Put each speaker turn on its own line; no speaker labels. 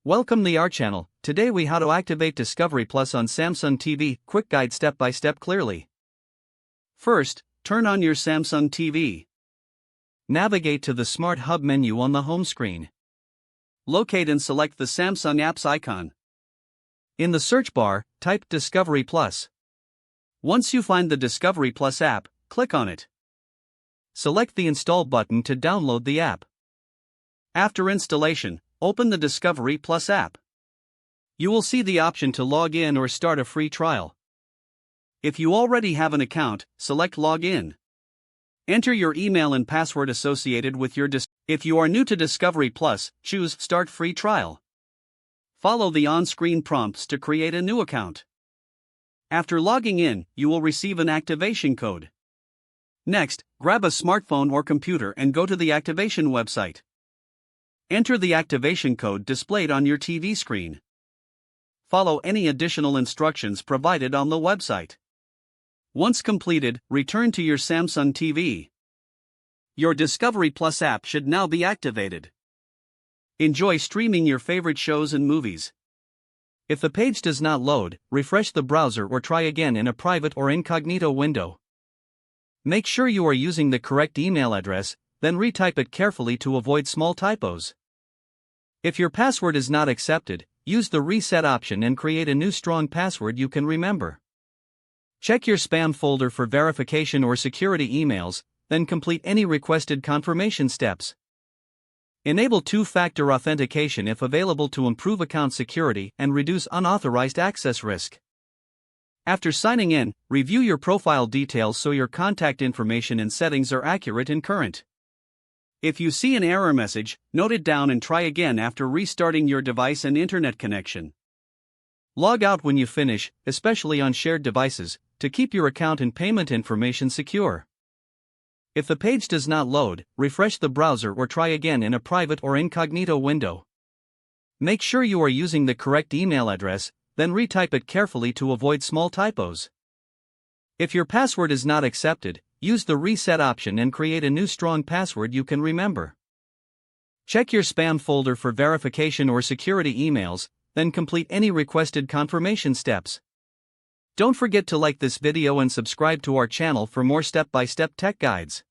Welcome to our channel. Today we how to activate Discovery Plus on Samsung TV. Quick guide step by step clearly. First, turn on your Samsung TV. Navigate to the Smart Hub menu on the home screen. Locate and select the Samsung Apps icon. In the search bar, type Discovery Plus. Once you find the Discovery Plus app, click on it. Select the Install button to download the app. After installation, open the Discovery Plus app. You will see the option to log in or start a free trial. If you already have an account, select Log In. Enter your email and password associated with your If you are new to Discovery Plus, choose Start Free Trial. Follow the on-screen prompts to create a new account. After logging in, you will receive an activation code. Next, grab a smartphone or computer and go to the activation website. Enter the activation code displayed on your TV screen. Follow any additional instructions provided on the website. Once completed, return to your Samsung TV. Your Discovery Plus app should now be activated. Enjoy streaming your favorite shows and movies. If the page does not load, refresh the browser or try again in a private or incognito window. Make sure you are using the correct email address, then retype it carefully to avoid small typos. If your password is not accepted, use the reset option and create a new strong password you can remember. Check your spam folder for verification or security emails, then complete any requested confirmation steps. Enable two-factor authentication if available to improve account security and reduce unauthorized access risk. After signing in, review your profile details so your contact information and settings are accurate and current. If you see an error message, note it down and try again after restarting your device and internet connection. Log out when you finish, especially on shared devices, to keep your account and payment information secure. If the page does not load, refresh the browser or try again in a private or incognito window. Make sure you are using the correct email address, then retype it carefully to avoid small typos. If your password is not accepted, use the reset option and create a new strong password you can remember. Check your spam folder for verification or security emails, then complete any requested confirmation steps. Don't forget to like this video and subscribe to our channel for more step-by-step tech guides.